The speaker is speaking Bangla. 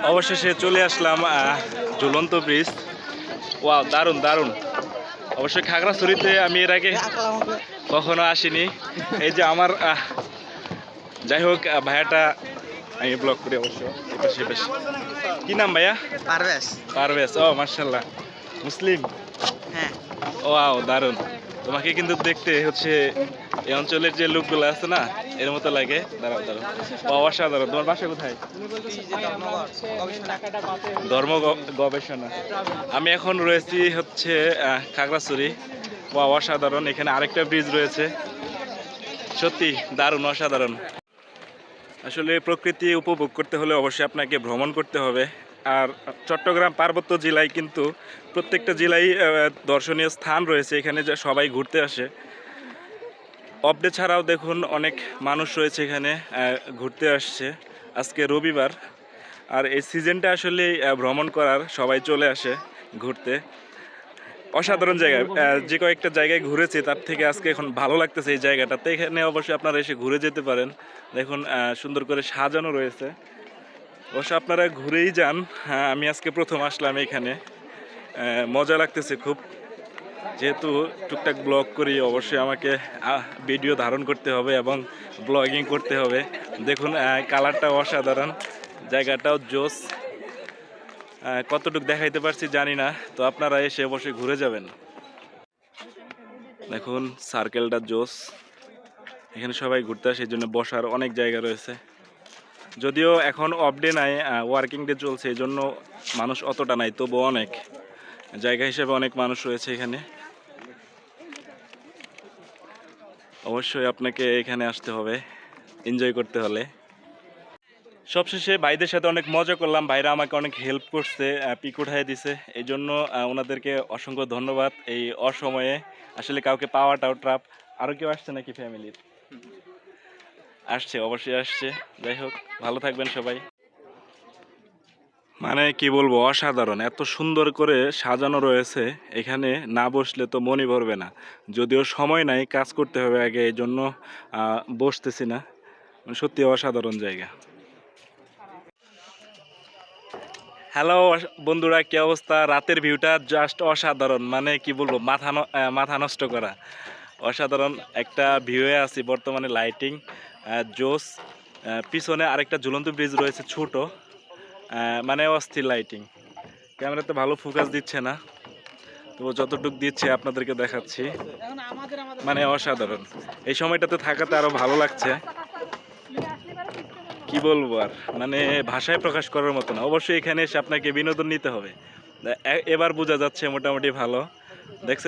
অবশেষে চলে আসলাম ঝুলন্ত ব্রিজ। ওয়াও, দারুণ দারুণ। অবশ্যই খাগড়াছড়িতে আমি এর আগে কখনো আসিনি। এই যে আমার যাই হোক ভাইয়াটা আমি ব্লগ করি অবশ্য। কি নাম ভাইয়া? পারভেজ। পারভেজ, ও মার্শাল্লাহ, মুসলিম। হ্যাঁ। ওয়াও, দারুণ। তোমাকে কিন্তু দেখতে হচ্ছে এই অঞ্চলের যে লোকগুলো আছে না, এর মতো লাগে। দাঁড়াও দাঁড়াও, অসাধারণ। তোমার বাসা কোথায়? ধর্ম গবেষণা। আমি এখন রয়েছি হচ্ছে খাগড়াছড়ি। অসাধারণ। এখানে আরেকটা ব্রিজ রয়েছে, সত্যি দারুণ, অসাধারণ। আসলে প্রকৃতি উপভোগ করতে হলে অবশ্যই আপনাকে ভ্রমণ করতে হবে। আর চট্টগ্রাম পার্বত্য জেলায় কিন্তু প্রত্যেকটা জেলায় দর্শনীয় স্থান রয়েছে, এখানে যা সবাই ঘুরতে আসে। অফডে ছাড়াও দেখুন অনেক মানুষ রয়েছে এখানে ঘুরতে আসছে। আজকে রবিবার, আর এই সিজনটা আসলে ভ্রমণ করার, সবাই চলে আসে ঘুরতে। অসাধারণ জায়গা। যে কয়েকটা জায়গায় ঘুরেছি তার থেকে আজকে এখন ভালো লাগতেছে এই জায়গাটাতে। এখানে অবশ্যই আপনারা এসে ঘুরে যেতে পারেন। দেখুন সুন্দর করে সাজানো রয়েছে। অবশ্য আপনারা ঘুরেই যান। আমি আজকে প্রথম আসলাম এখানে, মজা লাগতেছে খুব। যেহেতু টুকটাক ব্লগ করি, অবশ্যই আমাকে ভিডিও ধারণ করতে হবে এবং ব্লগিং করতে হবে। দেখুন কালারটাও অসাধারণ, জায়গাটাও জোস। কতটুকু দেখাইতে পারছি জানি না, তো আপনারা এসে অবশ্যই ঘুরে যাবেন। দেখুন সার্কেলটা জোস। এখানে সবাই ঘুরতে আসে, এই জন্য বসার অনেক জায়গা রয়েছে। যদিও এখন অফ ডে নাই, ওয়ার্কিং ডে চলছে, এই জন্য মানুষ অতটা নাই, তবুও অনেক জায়গা হিসেবে অনেক মানুষ রয়েছে এখানে। অবশ্যই আপনাকে এখানে আসতে হবে এনজয় করতে হলে। সবশেষে ভাইদের সাথে অনেক মজা করলাম। ভাইরা আমাকে অনেক হেল্প করছে, পিক উঠাই দিছে, এই জন্য ওনাদেরকে অসংখ্য ধন্যবাদ। এই অসময়ে আসলে কাউকে পাওয়াটাও ট্রাপ। আরও কেউ আসছে নাকি ফ্যামিলির? আসছে, অবশ্যই আসছে। যাই হোক, ভালো থাকবেন সবাই। মানে কি বলবো, অসাধারণ। এত সুন্দর করে সাজানো রয়েছে, এখানে না বসলে তো মনই ভরবে না। যদিও সময় নাই, কাজ করতে হবে আগে, এই জন্য বসতেছি না। সত্যি অসাধারণ জায়গা। হ্যালো বন্ধুরা, কি অবস্থা? রাতের ভিউটা জাস্ট অসাধারণ। মানে কি বলবো, মাথা নষ্ট করা। অসাধারণ একটা ভিউয়ে আছি বর্তমানে। লাইটিং জোস। পিছনে আরেকটা ঝুলন্ত ব্রিজ রয়েছে ছোট, মানে অস্থির লাইটিং। ক্যামেরাতে ভালো ফোকাস দিচ্ছে না, তো যতটুকু দিচ্ছে আপনাদেরকে দেখাচ্ছি। মানে অসাধারণ। এই সময়টাতে থাকাতে আরো ভালো লাগছে। কি বলবো আর, মানে ভাষায় প্রকাশ করার মতো না। অবশ্যই এখানে এসে আপনাকে বিনোদন নিতে হবে। এবার বোঝা যাচ্ছে মোটামুটি ভালো। দেখছেন?